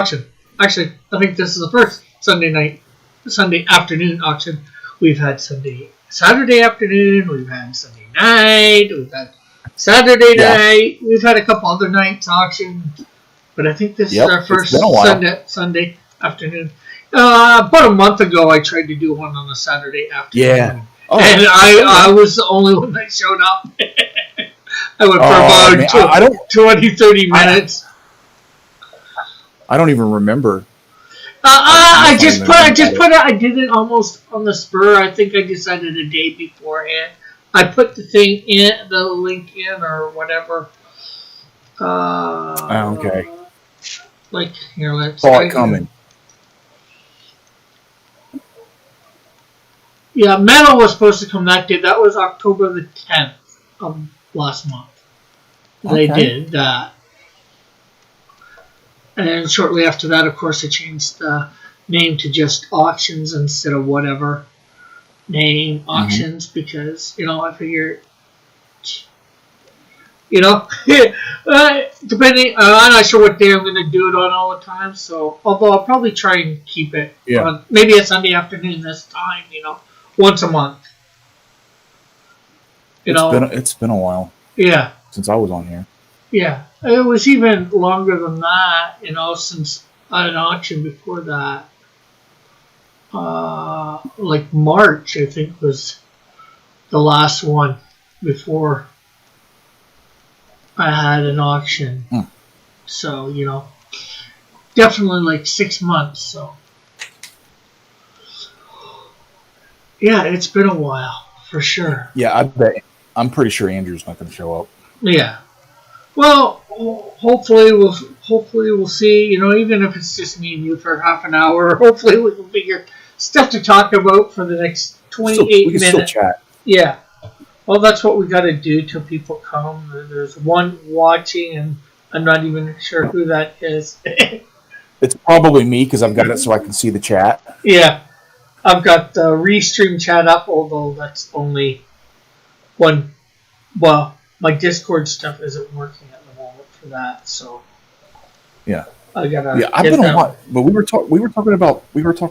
auction. Actually, I think this is the first Sunday afternoon auction. We've had Saturday afternoon. We've had Sunday night. We've had Saturday night. We've had a couple other nights auction, but I think this is our first Sunday afternoon. About a month ago, I tried to do one on a Saturday afternoon. Yeah. And I was the only one that showed up. I went for about 20, 30 minutes. I don't even remember. I did it almost on the spur. I think I decided a day beforehand. I put the link in or whatever. Okay. Like here, let's saw it coming. Yeah, metal was supposed to come that day. That was October the 10th of last month. They did that. And shortly after that, of course, I changed the name to just auctions instead of whatever name auctions because, I figure, depending, I'm not sure what day I'm going to do it on all the time. So, although I'll probably try and keep it on maybe a Sunday afternoon this time, once a month. It's been a while. Yeah. Since I was on here. Yeah. It was even longer than that, since I had an auction before that. Like March, I think, was the last one before I had an auction. So, definitely like 6 months. So, yeah, it's been a while for sure. Yeah, I bet. I'm pretty sure Andrew's not going to show up. Yeah. Well, hopefully we'll see. Even if it's just me and you for half an hour, hopefully we can figure stuff to talk about for the next 28 minutes. We can still chat. Yeah. Well, that's what we got to do till people come. There's one watching, and I'm not even sure who that is. It's probably me because I've got it so I can see the chat. Yeah. I've got the Restream chat up, although that's only one. Well, my Discord stuff isn't working at the moment for that, so yeah, I gotta. Yeah, I've been a lot, but we were talking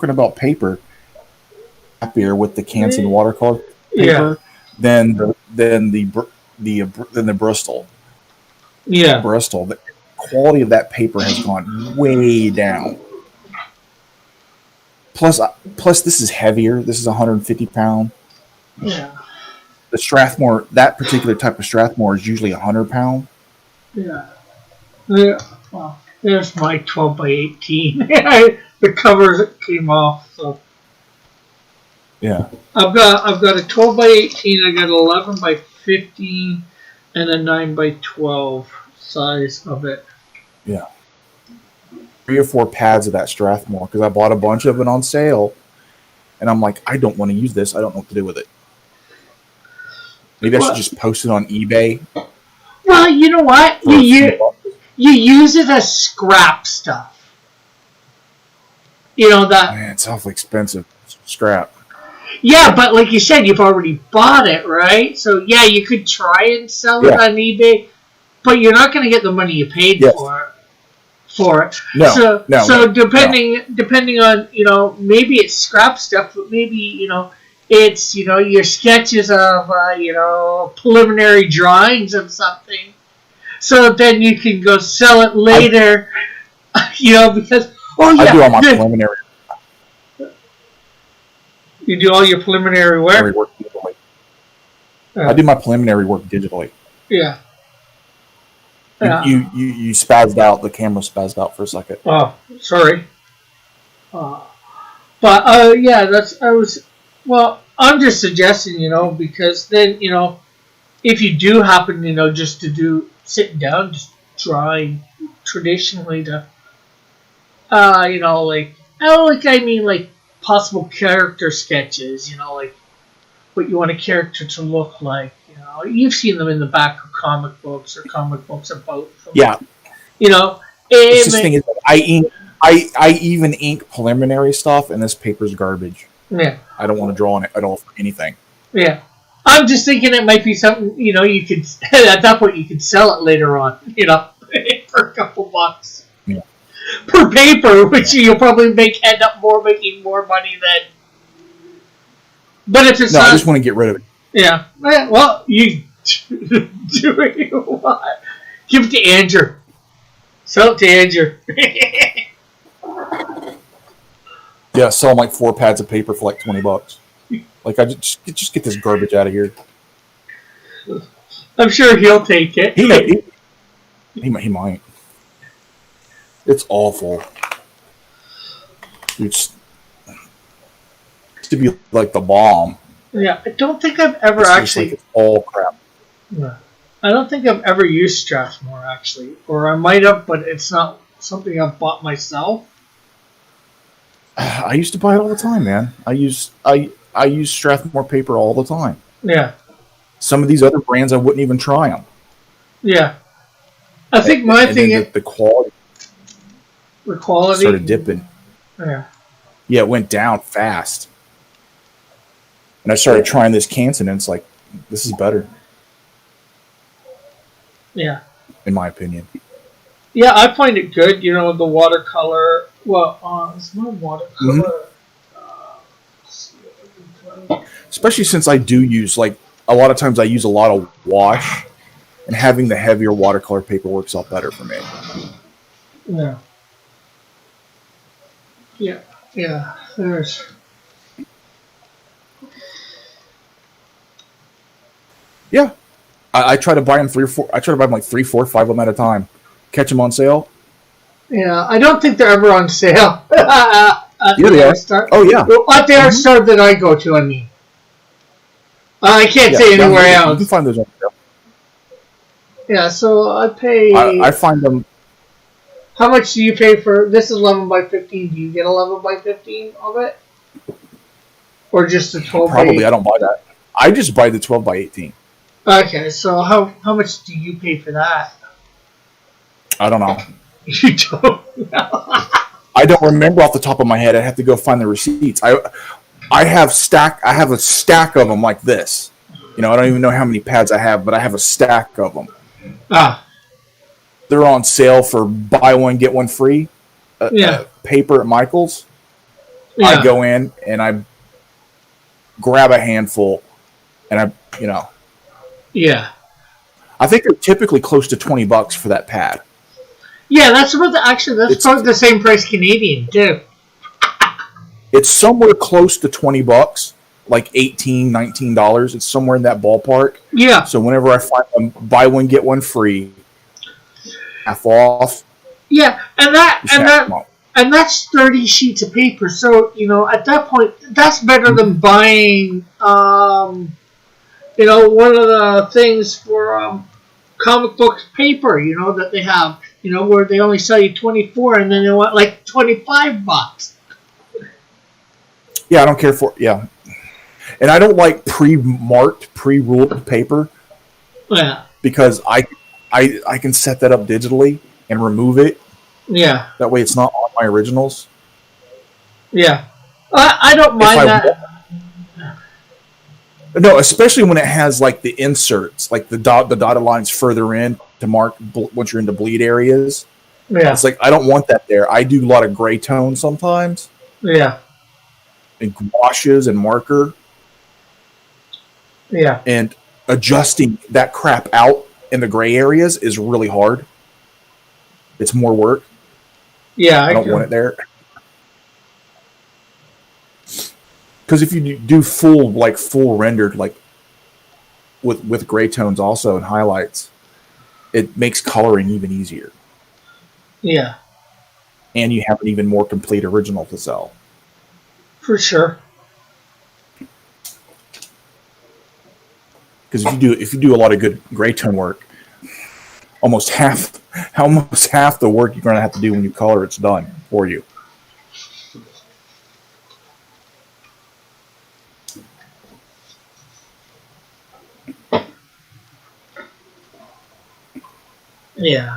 about paper happier with the Canson watercolor paper than the Bristol. Yeah, Bristol. The quality of that paper has gone way down. Plus, this is heavier. This is 150 pound. Yeah. The Strathmore, that particular type of Strathmore is usually 100 pound. Yeah. Well, there's my 12 by 18. The covers came off, so. Yeah. I've got a 12 by 18. I got an 11 by 15, and a 9 by 12 size of it. Yeah. 3 or 4 pads of that Strathmore because I bought a bunch of it on sale, and I'm like, I don't want to use this. I don't know what to do with it. Maybe I should just post it on eBay. Well, you know what? You use it as scrap stuff. That. Man, it's awfully expensive. Scrap. Yeah, but like you said, you've already bought it, right? So, yeah, you could try and sell it on eBay, but you're not going to get the money you paid for it. No, so depending on, maybe it's scrap stuff, but maybe, it's, your sketches of, preliminary drawings of something. So then you can go sell it later, because, I do all my preliminary. You do all your preliminary work digitally. I do my preliminary work digitally. Yeah. You spazzed out. The camera spazzed out for a second. Oh, sorry. I'm just suggesting, because then, if you do happen, just to do sitting down, just drawing traditionally to, like possible character sketches, like what you want a character to look like. You've seen them in the back of comic books or comic books about them. Yeah. This thing is, I even ink preliminary stuff, and this paper's garbage. Yeah. I don't want to draw on it at all for anything. Yeah. I'm just thinking it might be something, you could, at that point, you could sell it later on, for a couple bucks. Yeah. per paper, which you'll probably end up making more money than. But if it's No, not, I just want to get rid of it. yeah. Well, you do what you want. Give it to Andrew. Sell it to Andrew. Yeah, sell them like 4 pads of paper for like $20. Like, I just get this garbage out of here. I'm sure he'll take it. He might. It's awful. It's to be like the bomb. Yeah, I don't think I've ever It's actually. like it's all crap. Yeah. I don't think I've ever used Strathmore actually, or I might have, but it's not something I've bought myself. I used to buy it all the time, man. I use Strathmore paper all the time. Yeah, Some of these other brands, I wouldn't even try them. yeah. I think my thing is the quality the quality started dipping. Yeah, Yeah, it went down fast. And I started trying this Canson, and it's like, this is better, yeah, in my opinion. yeah. I find it good. You know, the watercolor. Well, it's not watercolor. Especially since I do use, like, a lot of times I use a lot of wash, and having the heavier watercolor paper works out better for me. Yeah. Yeah, yeah. There's. Yeah. I try to buy them 3 or 4. I try to buy them like 3, 4, 5 of them at a time. Catch them on sale. Yeah, I don't think they're ever on sale. Yeah, they are. Oh, yeah. Well, at the art store that I go to, I mean. I can't say anywhere else. You can find those on sale. Yeah, so I pay. I find them. How much do you pay for this? Is 11 by 15. Do you get 11 by 15 of it, or just the 12? Probably, I don't buy that. I just buy the 12 by 18. Okay, so how much do you pay for that? I don't know. You don't know. I don't remember off the top of my head. I have to go find the receipts. I have a stack of them like this. You know, I don't even know how many pads I have, but I have a stack of them. Ah. They're on sale for buy one get one free. Paper at Michael's. Yeah. I go in and I grab a handful, and Yeah. I think they're typically close to $20 for that pad. Yeah, that's about that's probably the same price Canadian too. It's somewhere close to $20, like $18, $19. It's somewhere in that ballpark. Yeah. So whenever I find them, buy one get one free, half off. Yeah, and that's 30 sheets of paper. So at that point, that's better than buying one of the things for comic book paper. That they have. Where they only sell you 24, and then they want like $25. Yeah, I don't care for and I don't like pre-marked, pre-ruled paper. Yeah. Because I can set that up digitally and remove it. Yeah. That way, it's not on my originals. Yeah, I don't mind that. No, especially when it has like the inserts, like the dotted lines further in to mark once you're into bleed areas. Yeah. It's like I don't want that there. I do a lot of gray tone sometimes. Yeah. And washes and marker. Yeah. And adjusting that crap out in the gray areas is really hard. It's more work. Yeah, I don't want it there. Because if you do full rendered, like with gray tones also and highlights, it makes coloring even easier. Yeah. And you have an even more complete original to sell. For sure. Because if you do a lot of good gray tone work, almost half the work you're going to have to do when you color it's done for you. Yeah.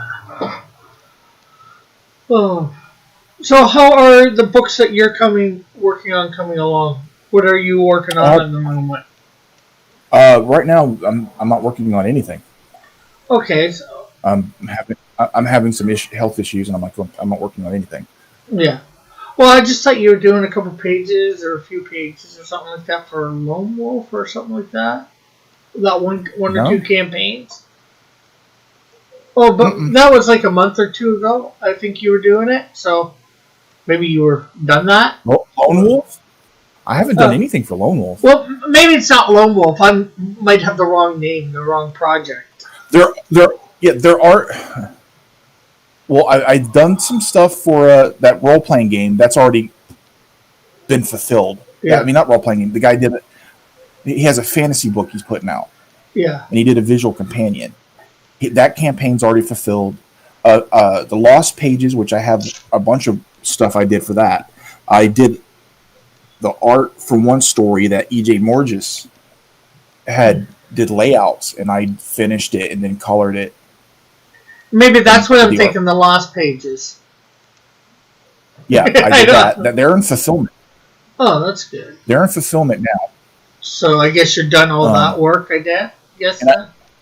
Oh. So how are the books that you're working on coming along? What are you working on at the moment? Right now, I'm not working on anything. Okay. So. I'm I'm having some health issues, and I'm not working on anything. Yeah. Well, I just thought you were doing a couple pages or a few pages or something like that for Lone Wolf or something like that. That one or two campaigns. Oh, but that was like a month or two ago. I think you were doing it, so maybe you were done that. Lone Wolf? I haven't done anything for Lone Wolf. Well, maybe it's not Lone Wolf. I might have the wrong name, the wrong project. There are. Well, I've done some stuff for that role playing game that's already been fulfilled. Yeah. I mean, not role playing game. The guy did it. He has a fantasy book he's putting out. Yeah. And he did a visual companion. That campaign's already fulfilled. The Lost Pages, which I have a bunch of stuff I did for that. I did the art for one story that E.J. Morges did layouts, and I finished it and then colored it. Maybe that's what I'm thinking, the Lost Pages. Yeah, I did that. They're in fulfillment. Oh, that's good. They're in fulfillment now. So I guess you're done all that work, I guess.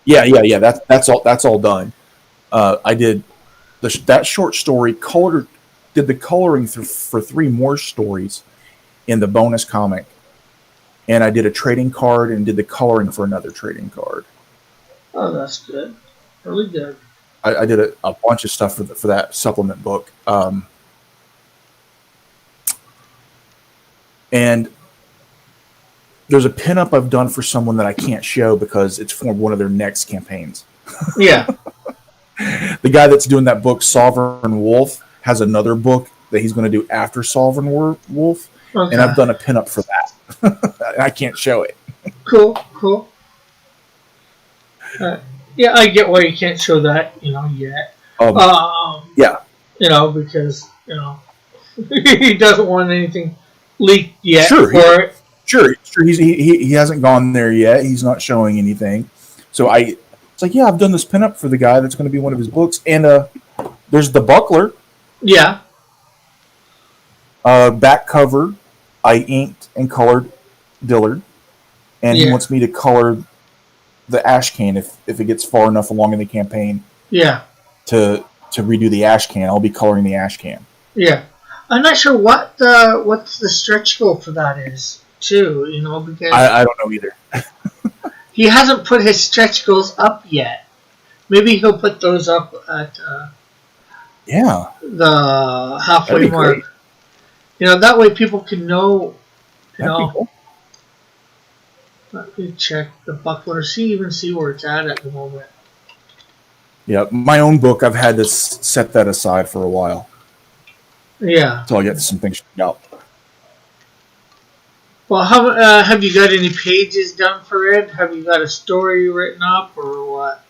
Yeah. That's all done. I did that short story. Did the coloring for 3 more stories in the bonus comic, and I did a trading card and did the coloring for another trading card. Oh, that's good. Really good. I did a bunch of stuff for that supplement book. And there's a pinup I've done for someone that I can't show because it's for one of their next campaigns. Yeah. The guy that's doing that book, Sovereign Wolf, has another book that he's going to do after Sovereign Wolf. Okay. And I've done a pinup for that. I can't show it. Cool. Yeah, I get why you can't show that, yet. Yeah. Because, he doesn't want anything leaked yet. Sure. He hasn't gone there yet. He's not showing anything. So it's like, yeah, I've done this pinup for the guy that's going to be one of his books. And there's the Buckler. Yeah. Back cover, I inked and colored Dillard. And he wants me to color the ash can if it gets far enough along in the campaign. Yeah. To redo the ash can, I'll be coloring the ash can. Yeah. I'm not sure what the stretch goal for that is, too, because I don't know either. He hasn't put his stretch goals up yet. Maybe he'll put those up at the halfway mark. Great. That way people can know. Cool. Let me check the Buckler. See where it's at the moment. Yeah, my own book, I've had to set that aside for a while. Yeah. Until I get some things straightened out. Well, have you got any pages done for it? Have you got a story written up or what?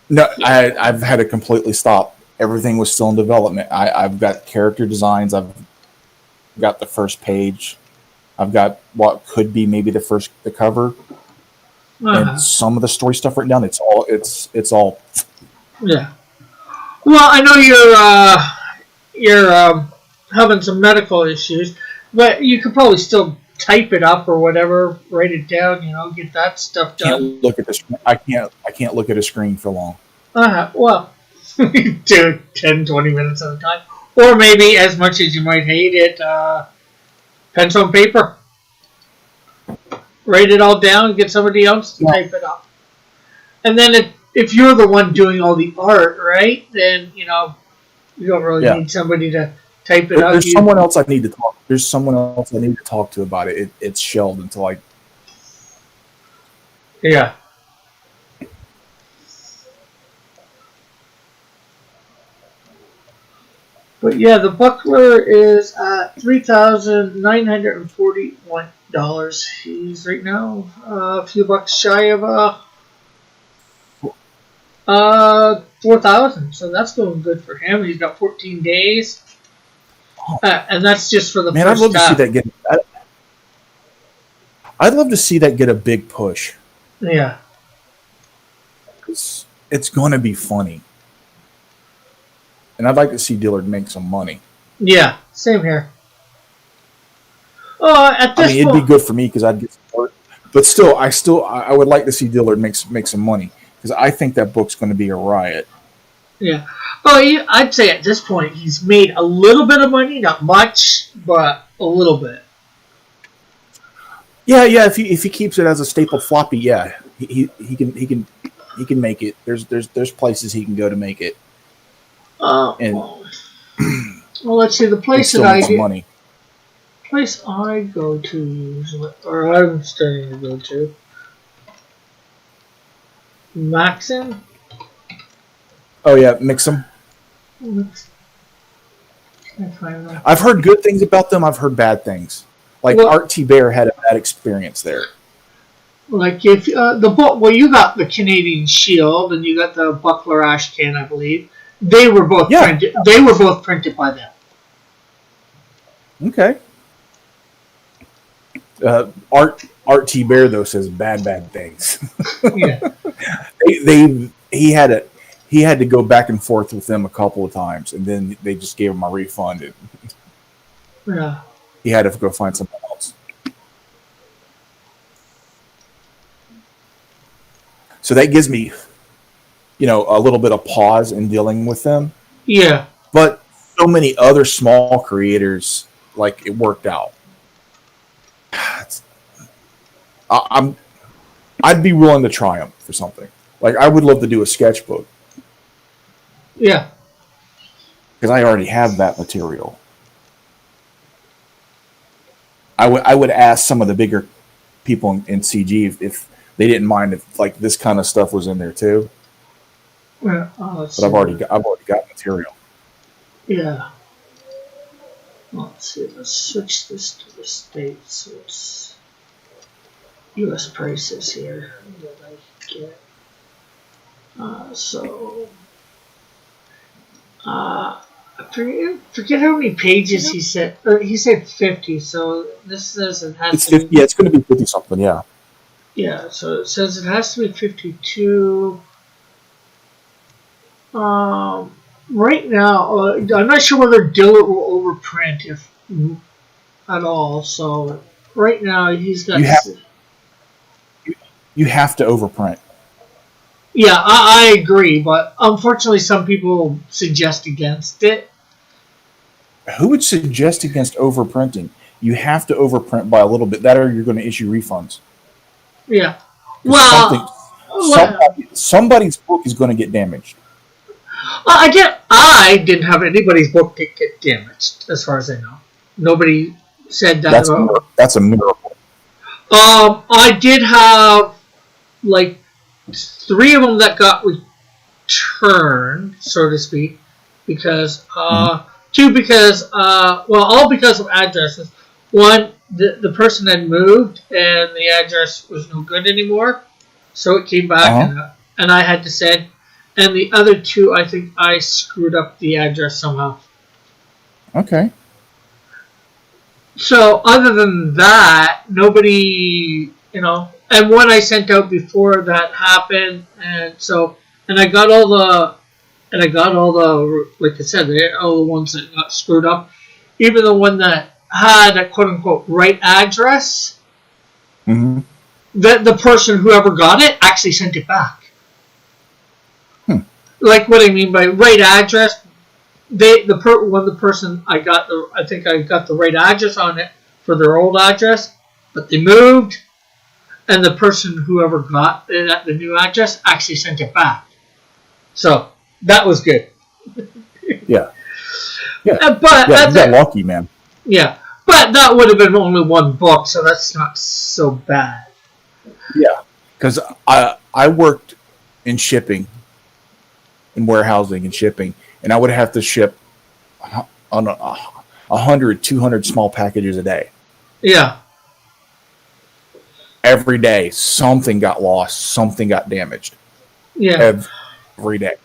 No, I've had to completely stop. Everything was still in development. I've got character designs. I've got the first page. I've got what could be maybe the cover. And some of the story stuff written down. It's all. Yeah. Well, I know you're having some medical issues, but you could probably still type it up or whatever, write it down. Get that stuff done. I can't look at a screen for long. Well, do 10, 20 minutes at a time, or maybe as much as you might hate it, pencil and paper. Write it all down and get somebody else to type it up. And then if you're the one doing all the art, right, then, you don't really need somebody to type it up. There's someone else I need to talk. There's someone else I need to talk to about it. It's shelved until I... Yeah. But yeah, the Buckler is at $3,941. He's right now a few bucks shy of 4,000. So that's going good for him. He's got 14 days, and that's just for the first I'd love to see that get. I'd love to see that get a big push. Yeah, it's going to be funny. And I'd like to see Dillard make some money. Yeah, same here. At this it'd be good for me because I'd get support. But still, I would like to see Dillard make some money because I think that book's going to be a riot. Yeah. Well, I'd say at this point he's made a little bit of money, not much, but a little bit. Yeah. If he keeps it as a staple floppy, yeah, he can make it. There's places he can go to make it. And well, let's see. The place still that make some money. Place I go to usually, or I'm starting to go to, Maxim. Oh yeah, Mixum. I've heard good things about them. I've heard bad things. Like Art T. Bear had a bad experience there. Like if you got the Canadian Shield and you got the Buckler Ashcan, I believe. They were both printed. They were both printed by them. Okay. Art T. Bear though says bad things. Yeah. He had to go back and forth with them a couple of times, and then they just gave him a refund. And yeah. He had to go find something else. So that gives me, a little bit of pause in dealing with them. Yeah. But so many other small creators, like, it worked out. I'd be willing to try them for something. Like, I would love to do a sketchbook. Yeah. Because I already have that material. I would ask some of the bigger people in CG if they didn't mind if like this kind of stuff was in there too. Yeah, but I've already got material. Yeah. Let's see. Let's switch this to the States. So it's U.S. prices here that I get. I forget how many pages he said. He said 50. So this says it has. It's 50. Yeah, it's going to be 50 something. Yeah. Yeah. So it says it has to be 52. Right now, I'm not sure whether Dillard will overprint if at all. So right now he's got. You have to overprint. Yeah, I agree, but unfortunately, some people suggest against it. Who would suggest against overprinting? You have to overprint by a little bit. That or you're going to issue refunds. Yeah. Well, somebody's book is going to get damaged. I didn't have anybody's book get damaged, as far as I know. Nobody said that. That's a miracle. I did have like 3 of them that got returned, so to speak, because 2 because all because of addresses. One, the person had moved and the address was no good anymore, so it came back and I had to send. And the other 2, I think I screwed up the address somehow. Okay. So other than that, nobody, and one I sent out before that happened, and I got all the, like I said, all the ones that got screwed up, even the one that had a quote unquote right address. Mm-hmm. The person whoever got it actually sent it back. Like what I mean by right address, the person I think I got the right address on it for their old address, but they moved, and the person whoever got it at the new address actually sent it back. So that was good. Yeah. But you got lucky, man. Yeah, but that would have been only 1 book, so that's not so bad. Yeah, because I worked in shipping. In warehousing and shipping, and I would have to ship on 100, 200 small packages a day. Yeah. Every day, something got lost, something got damaged. Yeah. Every day.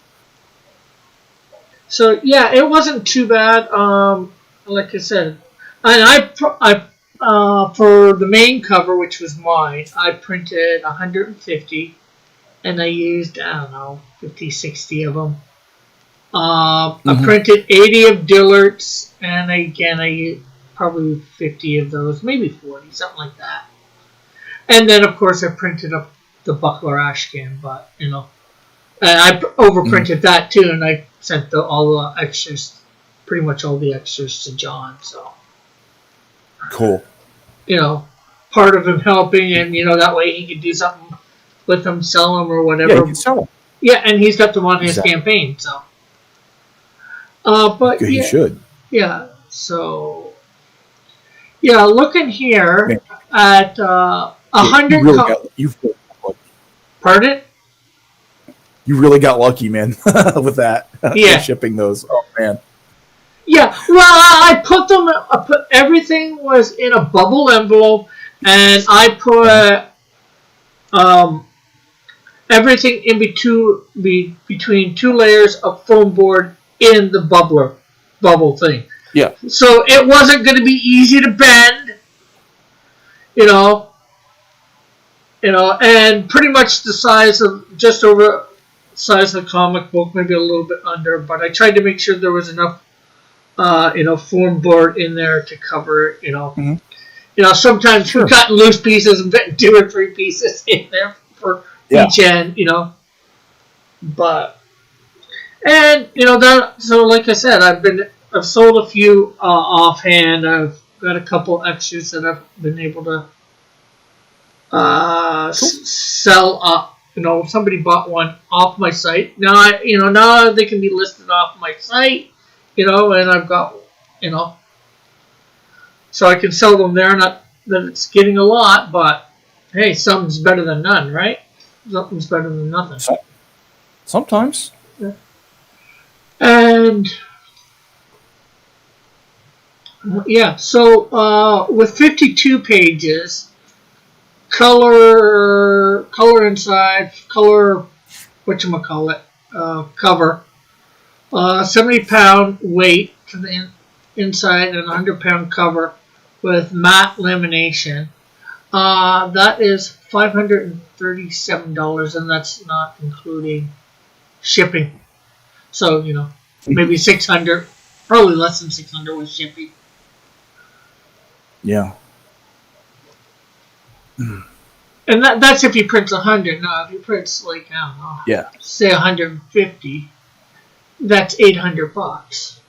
So yeah, it wasn't too bad. Like I said, and I for the main cover, which was mine, I printed 150. And I used, 50, 60 of them. I printed 80 of Dillard's, and again, I used probably 50 of those, maybe 40, something like that. And then, of course, I printed up the Buckler Ashcan, but, And I overprinted that too, and I sent all the extras, pretty much all the extras to John. So cool. Part of him helping, and that way he could do something with them, sell them or whatever. Yeah, he can sell them. Yeah, and he's got them on his campaign. So, but he should. Yeah. So, yeah, looking here at 100. Pardon? You really got lucky, man, with that. Yeah. Shipping those. Oh, man. Yeah. Well, I put everything was in a bubble envelope, and I put everything in between two layers of foam board in the bubble thing. Yeah. So it wasn't going to be easy to bend, and pretty much the size of just over size of the comic book, maybe a little bit under. But I tried to make sure there was enough, foam board in there to cover it. Mm-hmm. Sometimes we're cutting loose pieces and putting 2 or 3 pieces in there for each end. But that. So like I said, I've sold a few offhand. I've got a couple extras that I've been able to sell up. Somebody bought one off my site. Now now they can be listed off my site. And I've got so I can sell them there. Not that it's getting a lot, but hey, something's better than none, right? Something's better than nothing. Sometimes. Yeah. And so with 52 pages, color inside, color whatchamacallit, cover, 70-pound weight to the inside and 100-pound cover with matte lamination. That is $537, and that's not including shipping. So maybe $600, probably less than $600 with shipping. Yeah. And that's if he prints 100. Now, if he prints like say 150, that's $800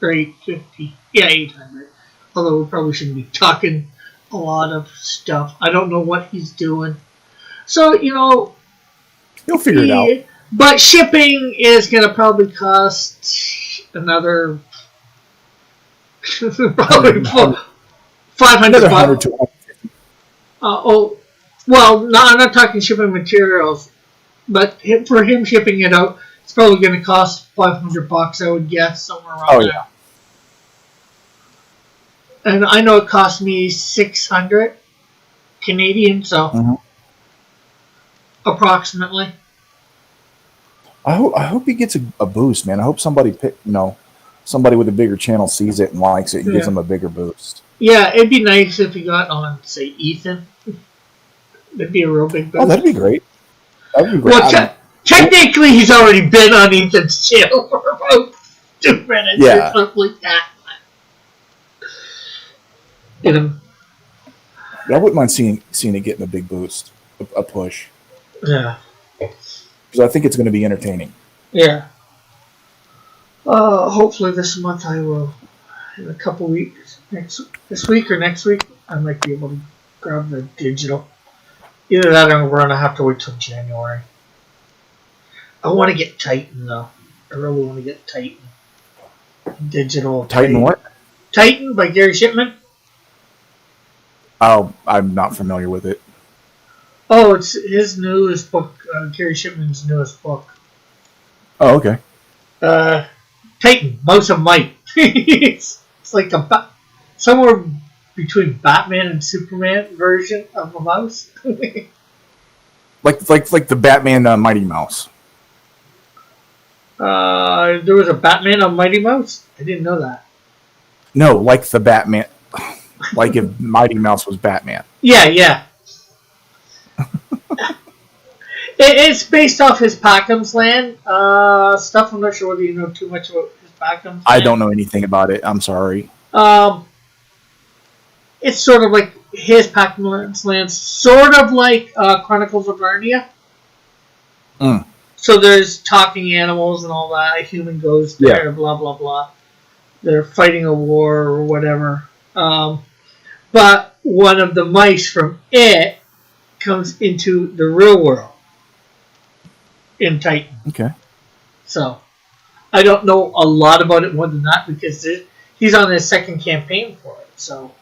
or $850. Yeah, 800. Although we probably shouldn't be talking a lot of stuff. I don't know what he's doing. So you'll figure it out. But shipping is going to probably cost another probably $500. Well, no, I'm not talking shipping materials, but for him shipping it out, it's probably going to cost $500. I would guess somewhere around there. Yeah. And I know it cost me $600 Canadian, so approximately. I hope he gets a boost, man. I hope somebody with a bigger channel sees it and likes it and gives him a bigger boost. Yeah, it'd be nice if he got on, say, Ethan. That'd be a real big boost. Oh, that'd be great. Well, technically, he's already been on Ethan's channel for about 2 minutes or something like that. I wouldn't mind seeing it getting a big boost, a push. Yeah. Because I think it's going to be entertaining. Yeah. Hopefully this month I will, in a couple weeks, this week or next week, I might be able to grab the digital. Either that or we're going to have to wait till January. I want to get Titan, though. I really want to get Titan. Digital. Titan what? Titan by Gary Shipman. Oh, I'm not familiar with it. Oh, it's his newest book, Gary Shipman's newest book. Oh, okay. Titan, Mouse of Might. it's like somewhere between Batman and Superman version of a mouse. like the Batman Mighty Mouse. There was a Batman on Mighty Mouse? I didn't know that. No, like the Batman. Like if Mighty Mouse was Batman. Yeah. It's based off his Packham's Land stuff. I'm not sure whether you know too much about his Packham's Land. I don't know anything about it. I'm sorry. It's sort of like his Packham's Land, sort of like Chronicles of Narnia. So there's talking animals and all that. A human goes there, blah, blah, blah. They're fighting a war or whatever. But one of the mice from it comes into the real world in Titan. Okay. So I don't know a lot about it more than that because he's on his second campaign for it. So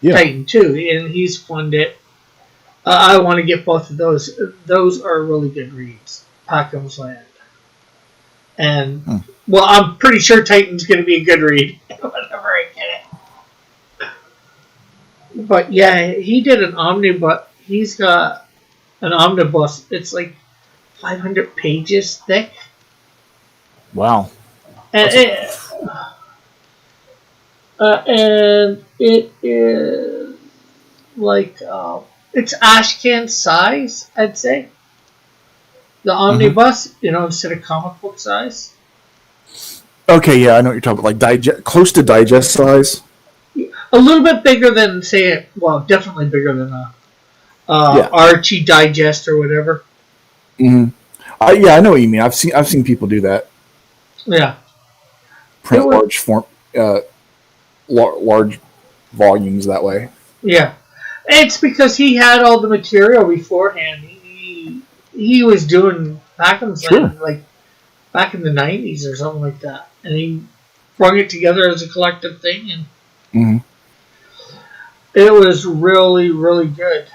Titan 2, and he's funded it. I want to get both of those. Those are really good reads. Packham's Land. And, well, I'm pretty sure Titan's going to be a good read whenever I get it. But, yeah, he did an omnibus. He's got an omnibus. It's like 500 pages thick. Wow. And it is like... it's Ashcan size, I'd say. The omnibus, instead of comic book size. Okay, yeah, I know what you're talking about. Like close to digest size. A little bit bigger than, say, definitely bigger than a Archie Digest or whatever. Mm-hmm. I know what you mean. I've seen people do that. Yeah. Print large volumes that way. Yeah. It's because he had all the material beforehand. He was doing Packham's Land like back in the 90s or something like that, and he brought it together as a collective thing, and it was really, really good.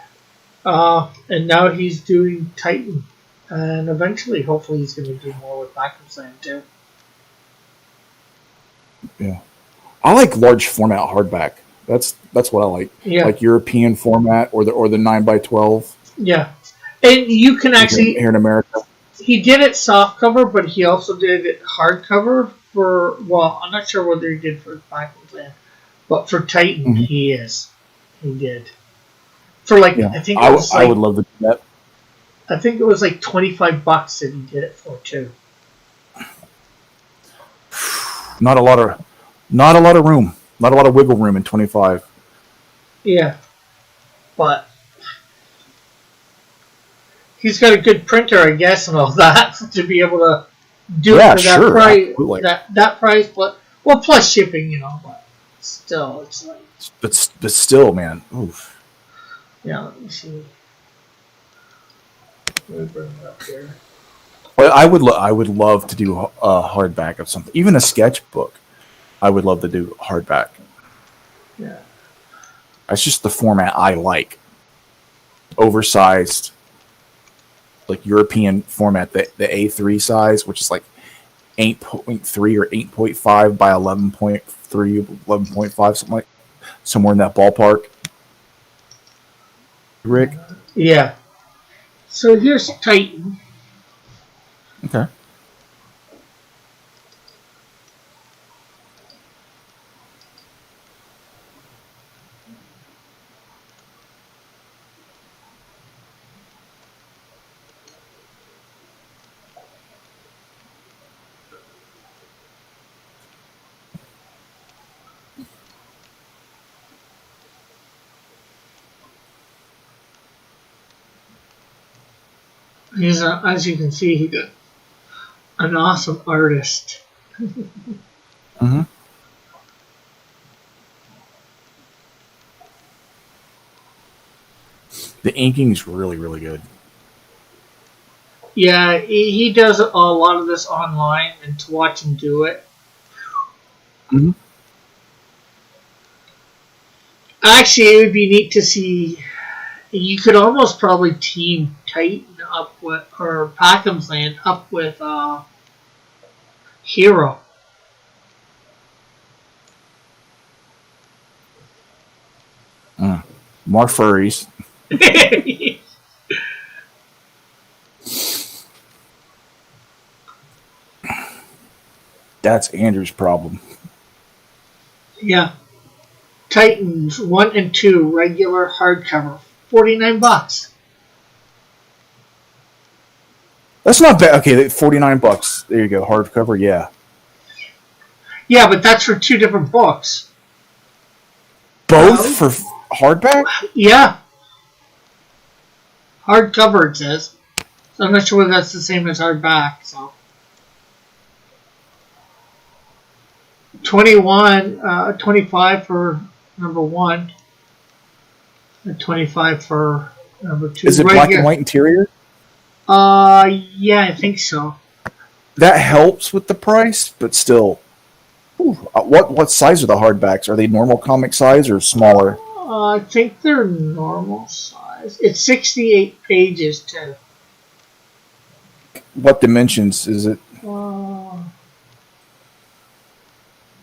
And now he's doing Titan, and eventually, hopefully, he's going to do more with Packham's Land too. Yeah, I like large format hardback. That's what I like. Yeah. Like European format or the 9x12. Yeah. And you can actually... Here in America. He did it soft cover, but he also did it hardcover for... Well, I'm not sure whether he did for Packham's Land. But for Titan, he did. For like... Yeah. I think it was I would love to do that. I think it was like $25 that he did it for, too. Not a lot of room. Not a lot of wiggle room in 25. Yeah. But he's got a good printer, I guess, and all that to be able to do it for that price. That price, but plus shipping, but still, it's like. But still, man. Oof. Yeah, let me see. Let me bring it up here. Well, I would love to do a hardback of something, even a sketchbook. I would love to do hardback. Yeah. That's just the format I like. Oversized, like European format, the A3 size, which is like 8.3 or 8.5 by 11.3, 11.5, something like somewhere in that ballpark. Rick? Yeah. So here's Titan. Okay. He's as you can see, he's an awesome artist. Mm-hmm. The inking is really, really good. Yeah, he does a lot of this online, and to watch him do it. Mm-hmm. Actually, it would be neat to see. You could almost probably team Titan up with, or Packham's Land up with Hero. More furries. That's Andrew's problem. Yeah. Titans 1 and 2 regular hardcover, $49. That's not bad. Okay, $49. There you go. Hardcover, yeah. Yeah, but that's for two different books. Both for hardback? Yeah. Hardcover, it says. I'm not sure whether that's the same as hardback. So 25 for number 1, and 25 for number 2. Is it black and white interior? Yeah, I think so. That helps with the price, but still. What size are the hardbacks? Are they normal comic size or smaller? I think they're normal size. It's 68 pages too. What dimensions is it?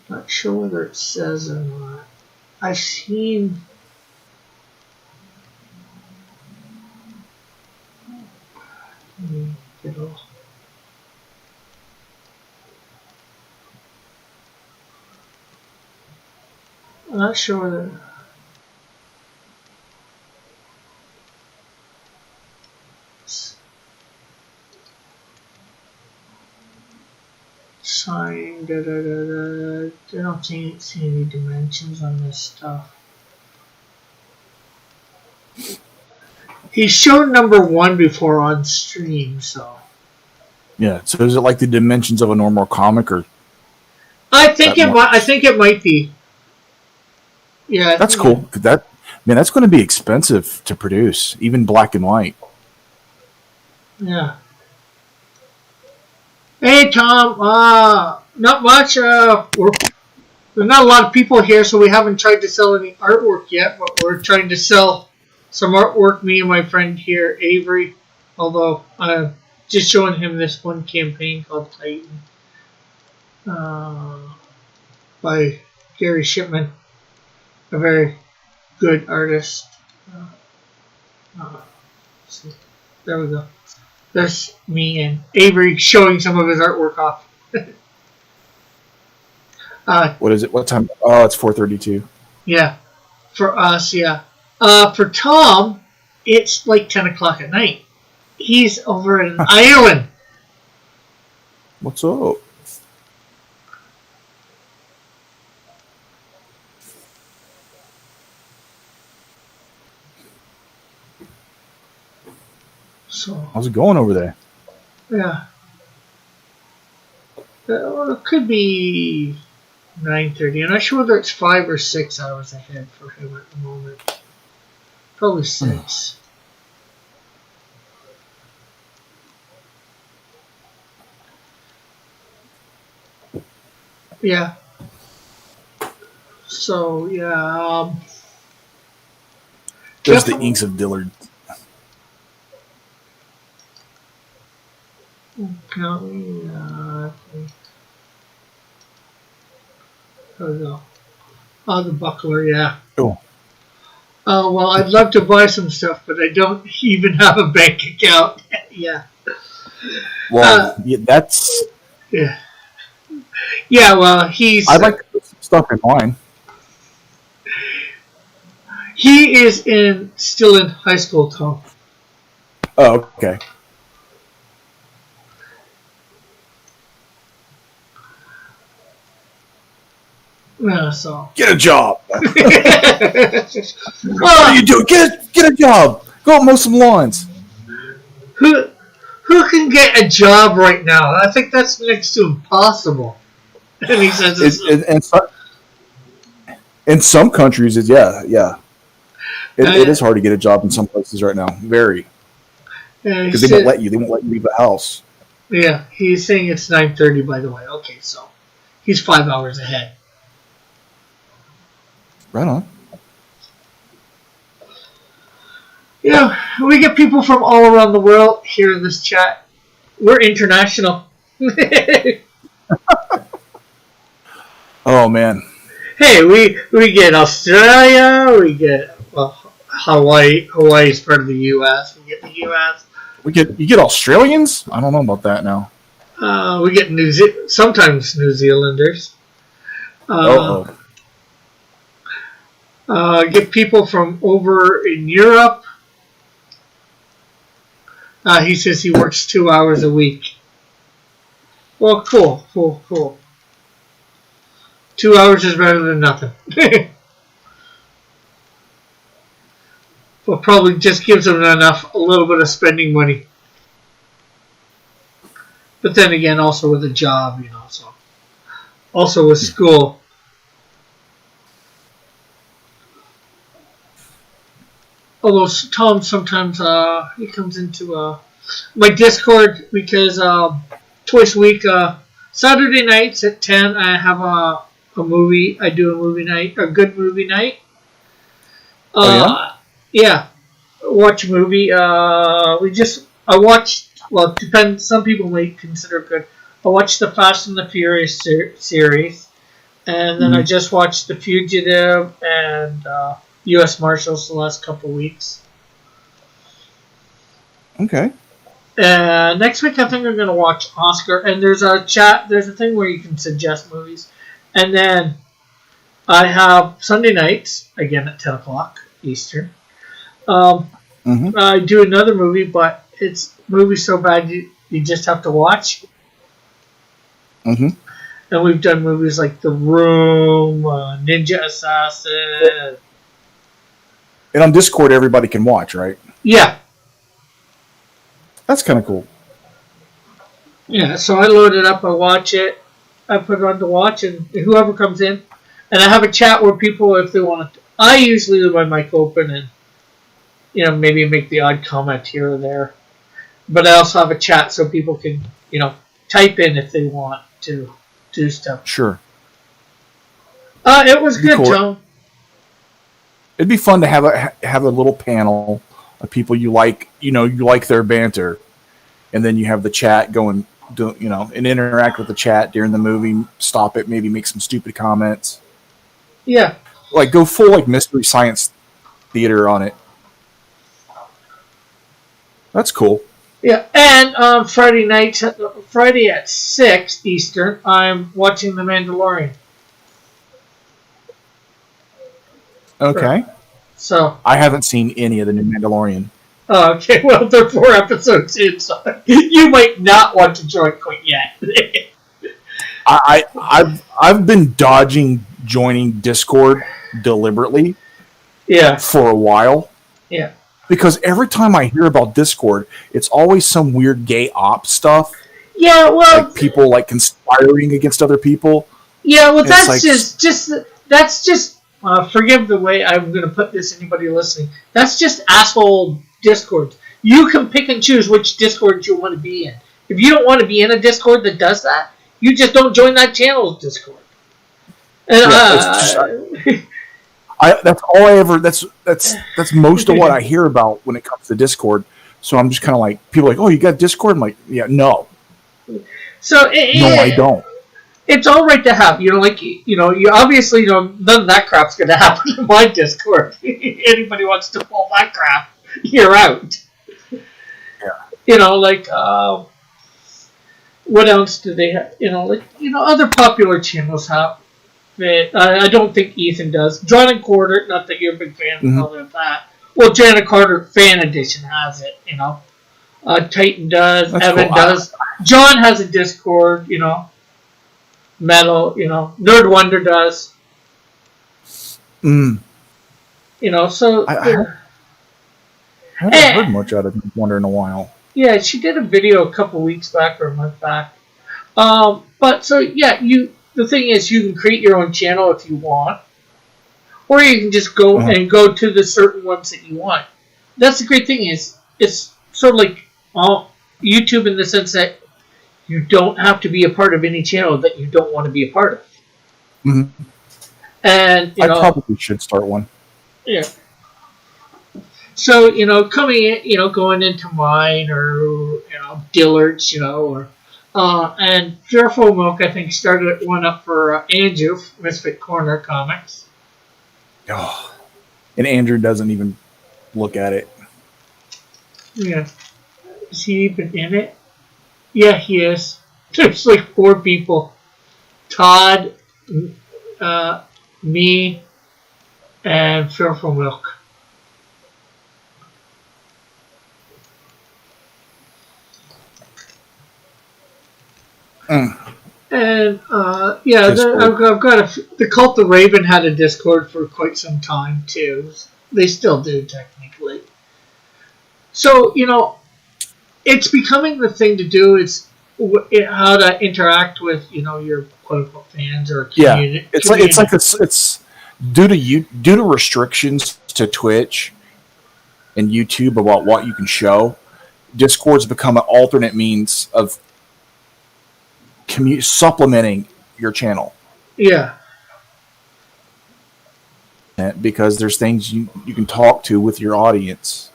Not sure whether it says or not. I've seen. I'm not sure whether. Sign. I don't see any dimensions on this stuff. He showed number 1 before on stream, so. Yeah. So is it like the dimensions of a normal comic, or? I think it might be. Yeah. That's cool. That's going to be expensive to produce, even black and white. Yeah. Hey Tom, not much. There's not a lot of people here, so we haven't tried to sell any artwork yet. But we're trying to sell some artwork. Me and my friend here, Avery. Although I'm just showing him this one campaign called Titan, by Gary Shipman, a very good artist. See, there we go. There's me and Avery showing some of his artwork off. What is it? What time? Oh, it's 4:32. Yeah, for us, yeah. For Tom, it's like 10 o'clock at night. He's over in Ireland. What's up? So, how's it going over there? Yeah. It could be 9:30. I'm not sure whether it's 5 or 6 hours ahead for him at the moment. Probably 6. Yeah. So, yeah. There's the inks of Dillard. There we go. Oh, the buckler, yeah. Cool. Oh, well, I'd love to buy some stuff, but I don't even have a bank account. Yeah. Well, that's... Yeah. Yeah, well, he's... I'd like to put some stuff in mine. He is still in high school, Tom. Oh, okay. Yeah, so... Get a job! What are you doing? Get a job! Go mow some lawns! Who can get a job right now? I think that's next to impossible. And he says in some countries, yeah. It is hard to get a job in some places right now. Very. Because they won't let you leave the house. Yeah, he's saying it's 9:30, by the way. Okay, so he's 5 hours ahead. Right on. Yeah, we get people from all around the world here in this chat. We're international. Oh, man. Hey, we get Australia, we get Hawaii. Hawaii is part of the U.S. We get the U.S. You get Australians? I don't know about that now. We get sometimes New Zealanders. Get people from over in Europe. He says he works 2 hours a week. Well, cool. 2 hours is better than nothing. Well, probably just gives them a little bit of spending money. But then again, also with a job, so also with school. Although Tom sometimes he comes into my Discord because twice a week, Saturday nights at 10, I have a movie. I do a movie night, a good movie night. Yeah, watch a movie. I watched. Well, it depends. Some people may consider it good. I watched the Fast and the Furious series, and then I just watched The Fugitive and U.S. Marshals the last couple weeks. Okay. Next week, I think I'm going to watch Oscar, and there's a chat. There's a thing where you can suggest movies, and then I have Sunday nights again at 10 o'clock Eastern. I do another movie, but it's movie so bad you just have to watch. And we've done movies like The Room, Ninja Assassin. And on Discord, everybody can watch, right? Yeah. That's kind of cool. Yeah, so I load it up, I watch it, I put it on to watch, and whoever comes in, and I have a chat where people, if they want to, I usually leave my mic open and, maybe make the odd comment here or there. But I also have a chat so people can, type in if they want to do stuff. Sure. It was good, Tom. It'd be fun to have a little panel of people you like, you like their banter, and then you have the chat going, and interact with the chat during the movie. Stop it, maybe make some stupid comments. Yeah. Like go full Mystery Science Theater on it. That's cool. Yeah, and on Friday at 6 Eastern, I'm watching The Mandalorian. Okay. So I haven't seen any of the new Mandalorian. Oh, okay. Well, they're 4 episodes in, so you might not want to join quite yet. I've been dodging joining Discord deliberately. Yeah. For a while. Yeah. Because every time I hear about Discord, it's always some weird gay op stuff. Yeah, well, like people conspiring against other people. Yeah, well, that's just forgive the way I'm going to put this. Anybody listening, that's just asshole Discord. You can pick and choose which Discord you want to be in. If you don't want to be in a Discord that does that, you just don't join that channel's Discord. And that's all I ever. That's most of what I hear about when it comes to Discord. So I'm just kind of like, people are like, oh, you got Discord? I'm like, yeah, no. So no, I don't. It's all right to have, you obviously, none of that crap's going to happen in my Discord. Anybody wants to pull that crap, you're out. Yeah. What else do they have? Other popular channels have. I don't think Ethan does. John and Carter, not that you're a big fan of that. Well, John and Carter Fan Edition has it, Titan does, that's Evan cool. does. John has a Discord, Metal, Nerd Wonder does. So... I haven't heard much out of Nerd Wonder in a while. Yeah, she did a video a couple weeks back or a month back. The thing is, you can create your own channel if you want. Or you can just go and go to the certain ones that you want. That's the great thing is, it's sort of like YouTube in the sense that you don't have to be a part of any channel that you don't want to be a part of. Mm-hmm. And, I probably should start one. Yeah. So, coming in, going into mine or, Dillard's, and Fearful Milk, I think, started one up for Andrew, Misfit Corner Comics. Oh, and Andrew doesn't even look at it. Yeah. Is he even in it? Yeah, he is. There's like 4 people. Todd, me, and Fearful Milk. And I've got the Cult of Raven had a Discord for quite some time too. They still do technically. So it's becoming the thing to do. It's how to interact with your quote unquote fans or community. Yeah, it's due to restrictions to Twitch and YouTube about what you can show. Discord's become an alternate means of supplementing your channel. Yeah. Because there's things you can talk to with your audience.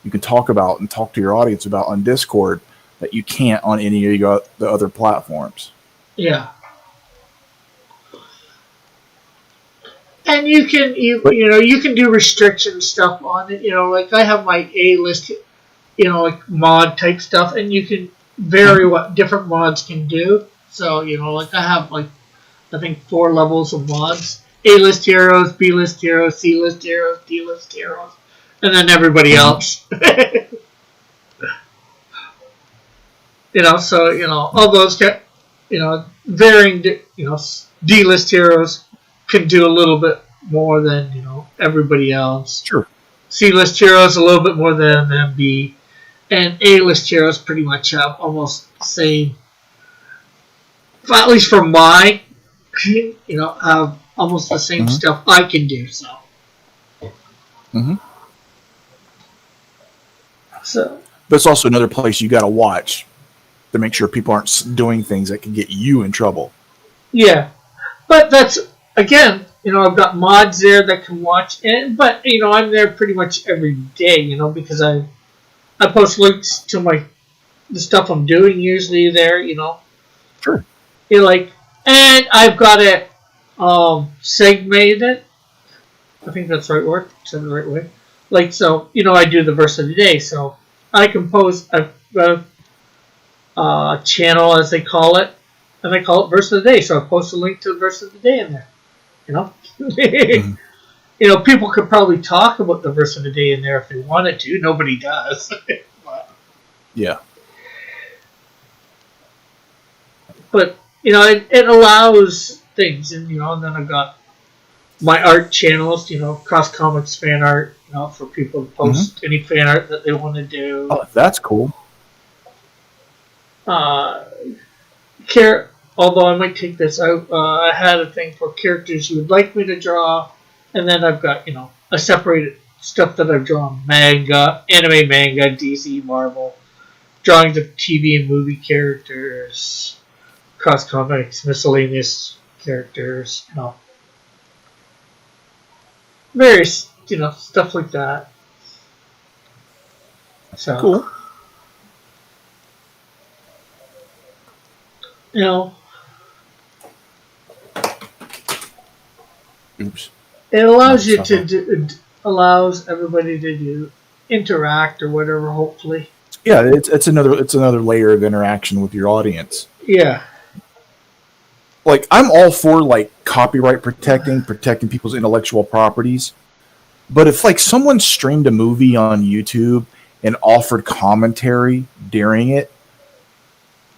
You can talk about and talk to your audience about on Discord that you can't on any of the other platforms. Yeah. And you can you can do restriction stuff on it. Like I have my A-list, like mod type stuff, and you can vary what different mods can do. So like I have I think 4 levels of mods: A-list heroes, B-list heroes, C-list heroes, D-list heroes, and then everybody else. So all those varying D-list heroes can do a little bit more than everybody else. Sure. C-list heroes a little bit more than B, and A-list heroes pretty much have almost the same. At least for my, have almost the same stuff I can do. So. So. But it's also another place you got to watch to make sure people aren't doing things that can get you in trouble. Yeah, but that's again, I've got mods there that can watch, but I'm there pretty much every day, because I post links to the stuff I'm doing usually there, Sure. And I've got it segmented. I think that's the right word. Said it the right way. I do the verse of the day, so I can post a channel, as they call it, and I call it verse of the day. So I post a link to the verse of the day in there. People could probably talk about the verse of the day in there if they wanted to. Nobody does. Yeah. But it allows things, and then I've got my art channels, Cross Comics fan art, for people to post any fan art that they want to do. Oh, that's cool. Although I might take this out, I had a thing for characters you would like me to draw, and then I've got a separated stuff that I've drawn: manga, anime, manga, DC, Marvel, drawings of TV and movie characters, Cross Comics, miscellaneous characters, various stuff like that. So cool. Oops. It allows you allows everybody to interact or whatever. Hopefully. Yeah, it's another layer of interaction with your audience. Yeah. I'm all for copyright protecting people's intellectual properties, but if someone streamed a movie on YouTube and offered commentary during it,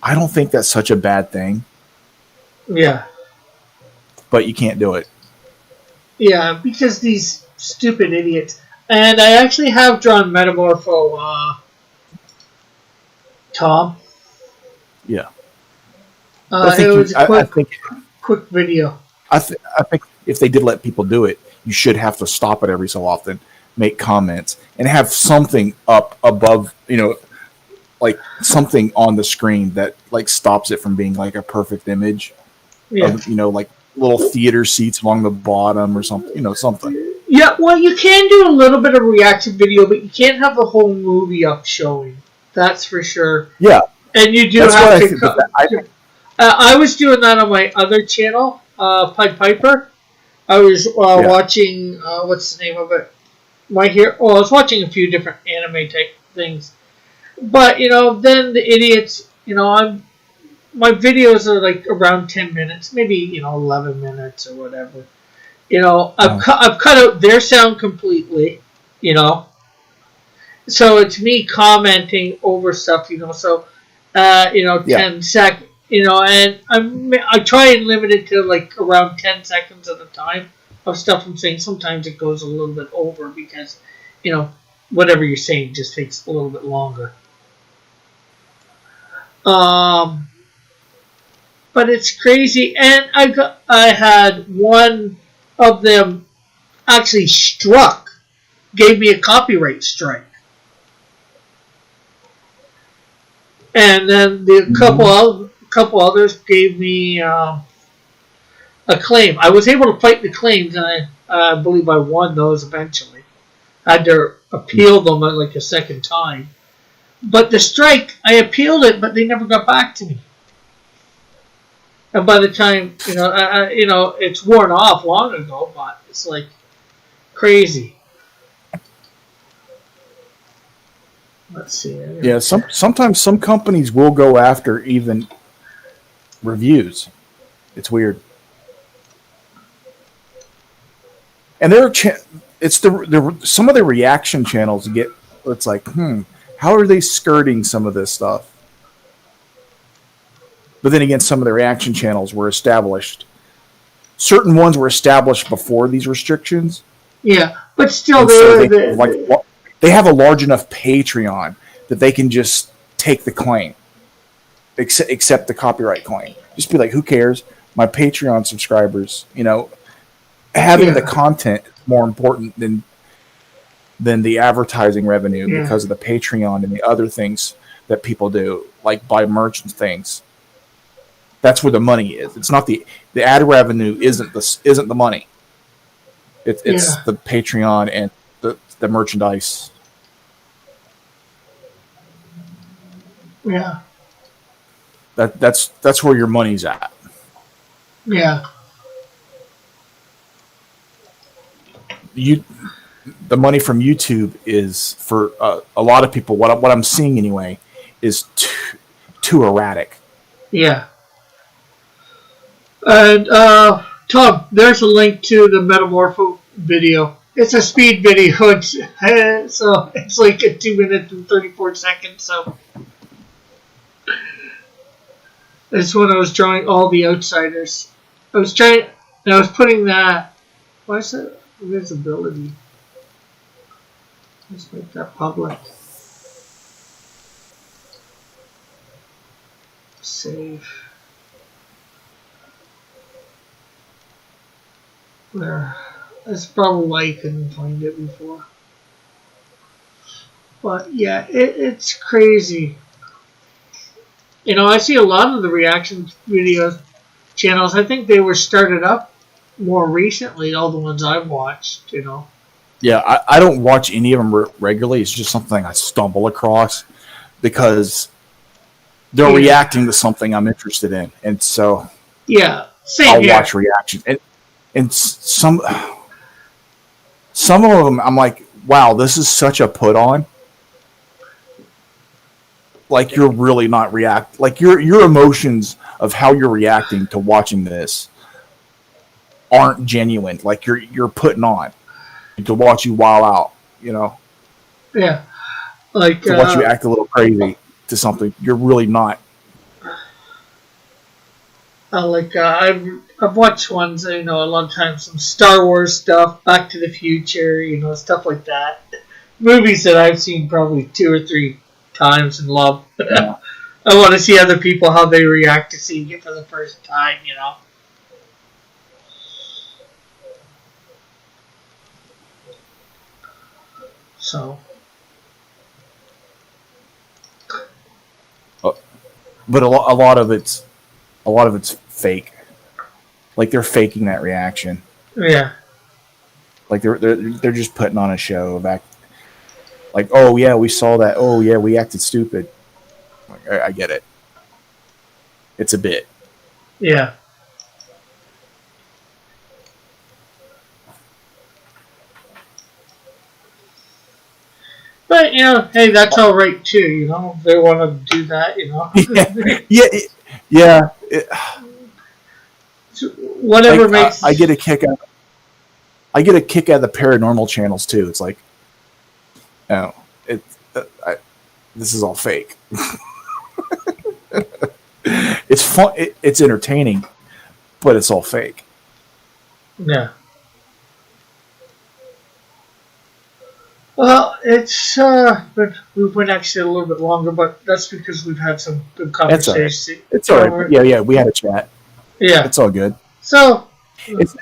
I don't think that's such a bad thing. Yeah. But you can't do it. Yeah, because these stupid idiots. And I actually have drawn Metamorpho Tom. Yeah. It was a quick video. I think if they did let people do it, you should have to stop it every so often, make comments, and have something up above, something on the screen that stops it from being a perfect image. Yeah. Of, little theater seats along the bottom or something, something. Yeah, well, you can do a little bit of reaction video, but you can't have the whole movie up showing. That's for sure. Yeah. And you do have to... I was doing that on my other channel, Pied Piper. I was watching, what's the name of it? I was watching a few different anime type things. But, then the idiots, my videos are around 10 minutes, maybe, 11 minutes or whatever. I've cut out their sound completely, So it's me commenting over stuff, so, 10 seconds. And I try and limit it to around 10 seconds at a time of stuff I'm saying. Sometimes it goes a little bit over because, whatever you're saying just takes a little bit longer. But it's crazy, and I had one of them actually gave me a copyright strike, and then the couple others gave me a claim. I was able to fight the claims, and I believe I won those eventually. I had to appeal them like a second time. But the strike, I appealed it, but they never got back to me. And by the time, it's worn off long ago, but it's like crazy. Let's see. Yeah, sometimes some companies will go after even reviews. It's weird. And it's some of the reaction channels get. It's like, how are they skirting some of this stuff? But then again, some of the reaction channels were established. Certain ones were established before these restrictions. Yeah, but still, they have a large enough Patreon that they can just take the claim, accept the copyright claim. Just be like, who cares? My Patreon subscribers, having the content is more important than the advertising revenue because of the Patreon and the other things that people do, like buy merch and things. That's where the money is. It's not the ad revenue isn't the money. It's the Patreon and the merchandise. Yeah. That's where your money's at. Yeah. The money from YouTube is for a lot of people. What I'm seeing anyway is too erratic. Yeah. And Tom, there's a link to the Metamorpho video. It's a speed video, so it's like a 2 minutes and 34 seconds. So it's when I was drawing all the outsiders. I was putting that. Why is that visibility? Let's make that public. Save. There. That's probably why you couldn't find it before. But yeah, it's crazy. I see a lot of the reaction video channels. I think they were started up more recently, all the ones I've watched, Yeah, I don't watch any of them regularly. It's just something I stumble across because they're reacting to something I'm interested in. And so same here. Watch reactions. And some of them, I'm like, wow, this is such a put on. Like, you're really not react. Like, your emotions of how you're reacting to watching this aren't genuine. Like, you're putting on to watch you wild out, Yeah. Like, to watch you act a little crazy to something. You're really not. I've watched ones, a lot of times, some Star Wars stuff, Back to the Future, stuff like that. Movies that I've seen probably 2 or 3 times and love. Yeah. I want to see other people, how they react to seeing it for the first time, So. But a lot of it's fake. Like, they're faking that reaction. Yeah. Like, they're just putting on a show of act. Like, oh yeah, we saw that. Oh yeah, we acted stupid. Like, I get it. It's a bit. Yeah. But, hey, that's all right, too, If they want to do that, Yeah. Whatever makes... I get a kick out of the paranormal channels, too. It's like, this is all fake. It's fun. It's entertaining, but it's all fake. Yeah. Well, we went actually a little bit longer, but that's because we've had some good conversations. It's all right. Yeah, we had a chat. Yeah, it's all good. So it's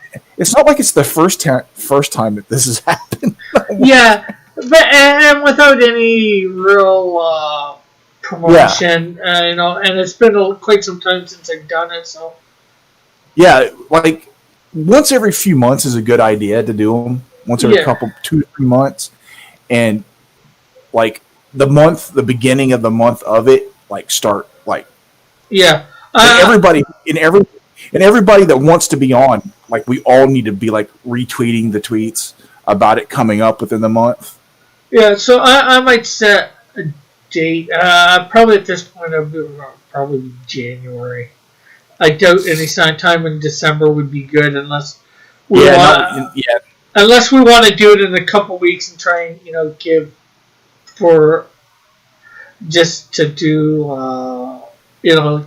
not like it's the first time that this has happened. Yeah, but and without any real promotion, and it's been quite some time since I've done it. So yeah, like once every few months is a good idea to do them. Once every 2 to 3 months, and like the beginning of the month of it, like start like everybody that wants to be on, like we all need to be like retweeting the tweets about it coming up within the month. Yeah, so I might set a date. Probably at this point, I'll be probably January. I doubt any time in December would be good unless unless we want to do it in a couple weeks and try and give for just to do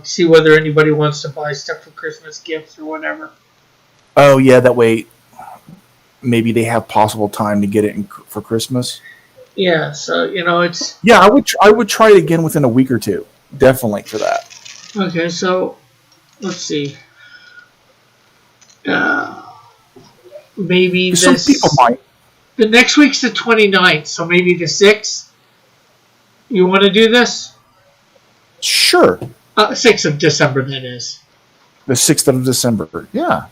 see whether anybody wants to buy stuff for Christmas gifts or whatever. Oh yeah, that way maybe they have possible time to get it for Christmas. Yeah, so it's I would try it again within a week or two, definitely for that. Okay, so let's see. Maybe some people might. The next week's the 29th, so maybe the 6th. You want to do this? Sure. 6th of December, that is. The 6th of December. Yeah.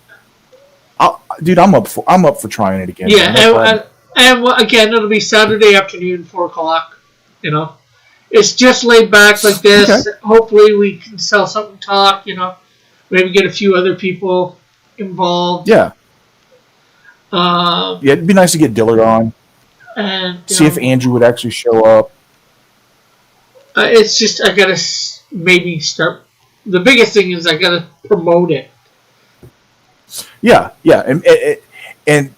Dude, I'm up for trying it again. Yeah, and again, it'll be Saturday afternoon, 4:00. It's just laid back like this. Okay. Hopefully, we can sell something, talk. Maybe get a few other people involved. Yeah. It'd be nice to get Dillard on and see if Andrew would actually show up. It's just I gotta maybe start. The biggest thing is I gotta promote it. Yeah, and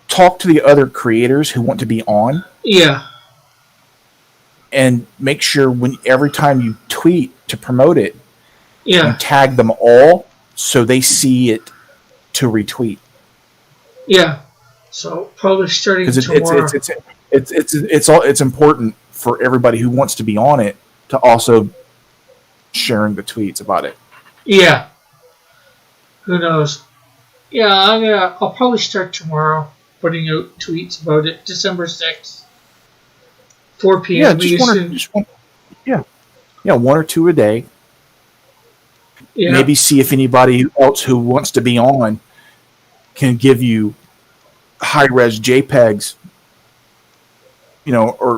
talk to the other creators who want to be on. Yeah. And make sure every time you tweet to promote it, you tag them all so they see it to retweet. Yeah. So probably starting tomorrow. It's important for everybody who wants to be on it to also sharing the tweets about it. Yeah. Who knows? Yeah, I'll probably start tomorrow putting out tweets about it. December 6th, 4 p.m. Yeah, one or two a day. Yeah. Maybe see if anybody else who wants to be on can give you high-res JPEGs, or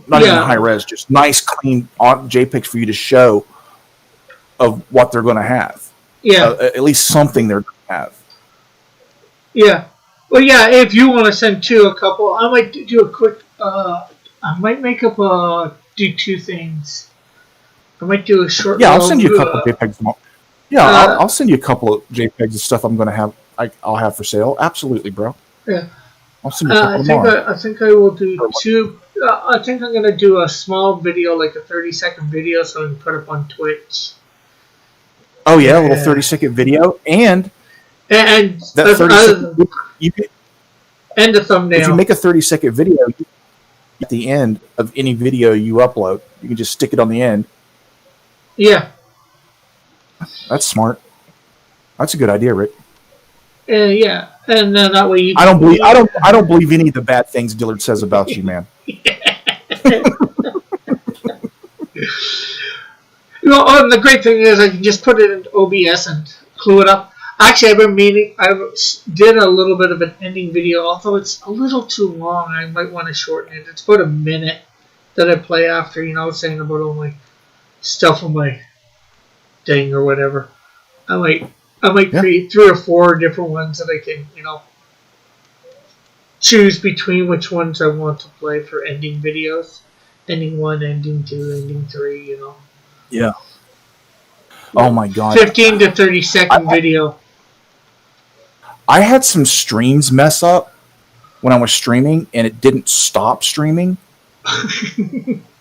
not even high-res, just nice, clean JPEGs for you to show of what they're going to have. Yeah. At least something they're going to have. Yeah. Well, yeah, if you want to send a couple, I might do a quick, I might make up do two things. I might do a short. Yeah, I'll send you a couple of JPEGs. Yeah, I'll send you a couple of JPEGs of stuff I'm going to have. I'll have for sale. Absolutely, bro. Yeah. I'll send you a couple more. I think I will do two. I think I'm going to do a small video, like a 30-second video, so I can put up on Twitch. Oh yeah, a little 30-second video, and that 30-second and a thumbnail. If you make a 30-second video, at the end of any video you upload, you can just stick it on the end. Yeah, that's smart. That's a good idea, Rick. Yeah, and that way you. I don't believe any of the bad things Dillard says about you, man. And the great thing is I can just put it in OBS and clue it up. Actually, I did a little bit of an ending video, although it's a little too long. I might want to shorten it. It's about a minute that I play after, saying about all my stuff on my thing or whatever. I might create 3 or 4 different ones that I can, choose between which ones I want to play for ending videos. Ending 1, ending 2, ending 3, Yeah. Oh my god. 15 to 30-second video. I had some streams mess up when I was streaming, and it didn't stop streaming.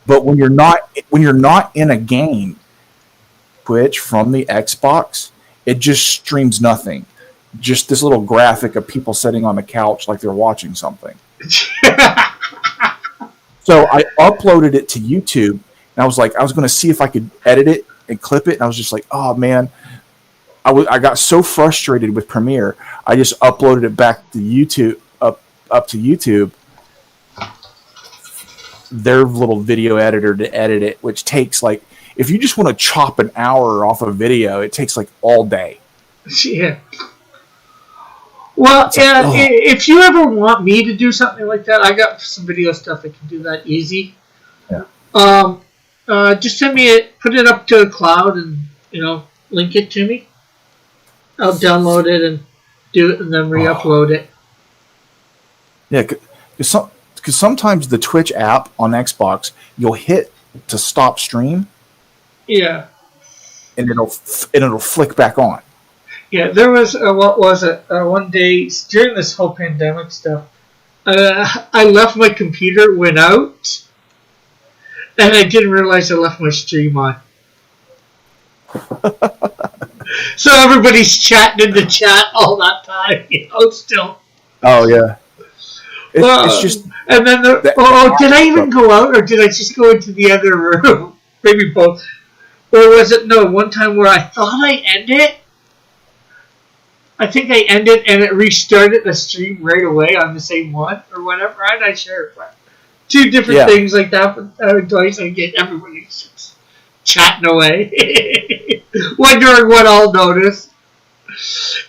But when you're not in a game, Twitch from the Xbox, it just streams nothing. Just this little graphic of people sitting on the couch like they're watching something. So I uploaded it to YouTube, and I was like, I was going to see if I could edit it and clip it, and I was just like, oh man, I got so frustrated with Premiere, I just uploaded it back to YouTube, up to YouTube, their little video editor to edit it, which takes like, if you just want to chop an hour off a video, it takes like all day. Yeah. Well, yeah. Like, if you ever want me to do something like that, I got some video stuff that can do that easy. Yeah. Just send me it, put it up to the cloud, and link it to me. I'll download it and do it, and then re-upload it. Yeah, because sometimes the Twitch app on Xbox, you'll hit to stop stream. Yeah. And it'll flick back on. Yeah, there was one day during this whole pandemic stuff. I left my computer, went out, and I didn't realize I left my stream on. So everybody's chatting in the chat all that time, still. Oh yeah. It's just. And then did I even go out, or did I just go into the other room? Maybe both. Or was it one time where I thought I ended? I think I ended and it restarted the stream right away on the same one or whatever. I'm not sure. But two different things like that. But twice I get everybody just chatting away, wondering what I'll notice.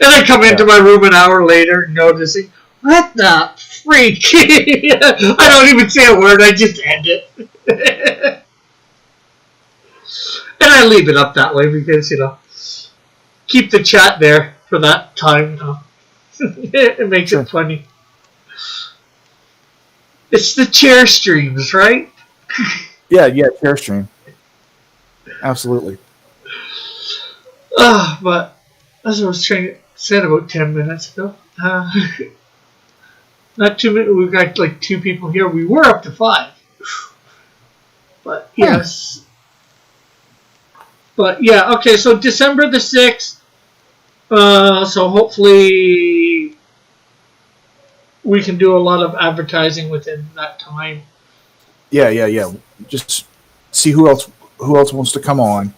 And I come into my room an hour later, noticing, what the freak? I don't even say a word. I just end it. And I leave it up that way because, keep the chat there for that time. It makes it funny. It's the chair streams, right? Yeah, chair stream. Absolutely. But as I was said about 10 minutes ago, not 2 minutes, we've got like 2 people here. We were up to 5. But yes. But yeah, okay, so December the 6th. So hopefully we can do a lot of advertising within that time. Yeah. Just see who else wants to come on.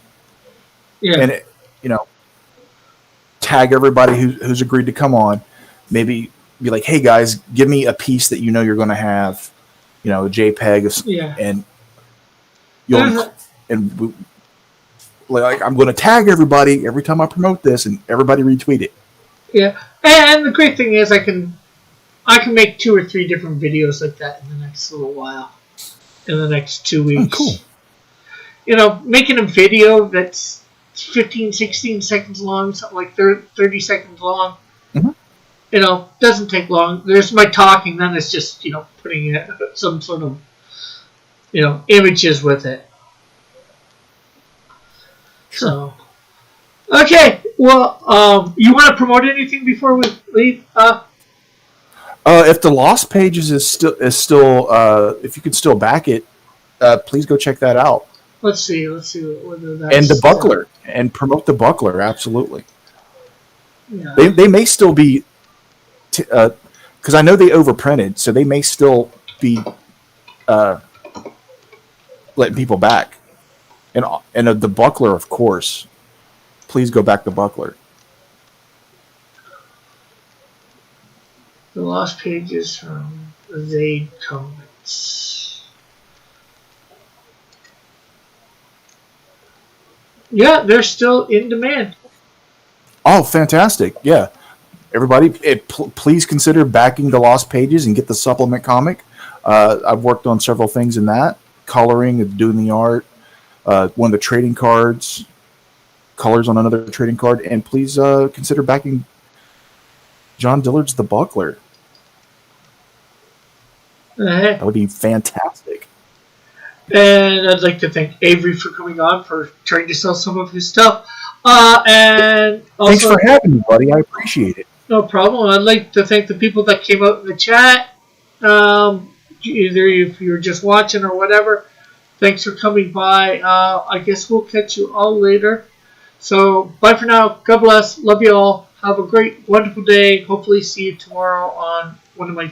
Yeah. And tag everybody who's agreed to come on. Maybe be like, hey guys, give me a piece that you're going to have, a JPEG and you'll like I'm going to tag everybody every time I promote this, and everybody retweet it. Yeah, and the great thing is I can make 2 or 3 different videos like that in the next little while, in the next 2 weeks. Oh, cool. Making a video that's 15, 16 seconds long, something like 30 seconds long. Mm-hmm. Doesn't take long. There's my talking, then it's just putting some sort of images with it. Sure. So, okay. Well, you want to promote anything before we leave? If the Lost Pages is still, if you can still back it, please go check that out. Let's see whether that's... And the Buckler, and promote the Buckler, absolutely. Yeah. They may still be, because I know they overprinted, so they may still be letting people back. And the Buckler, of course. Please go back to Buckler. The Lost Pages from Zaid Comics. Yeah, they're still in demand. Oh, fantastic. Yeah. Everybody, please consider backing the Lost Pages and get the supplement comic. I've worked on several things in that. Coloring, doing the art. One of the trading cards, colors on another trading card, and please consider backing John Dillard's The Buckler. That would be fantastic. And I'd like to thank Avery for coming on, for trying to sell some of his stuff. And also, thanks for having me, buddy. I appreciate it. No problem. I'd like to thank the people that came out in the chat. Either if you're just watching or whatever. Thanks for coming by. I guess we'll catch you all later. So, bye for now. God bless. Love you all. Have a great, wonderful day. Hopefully see you tomorrow on one of my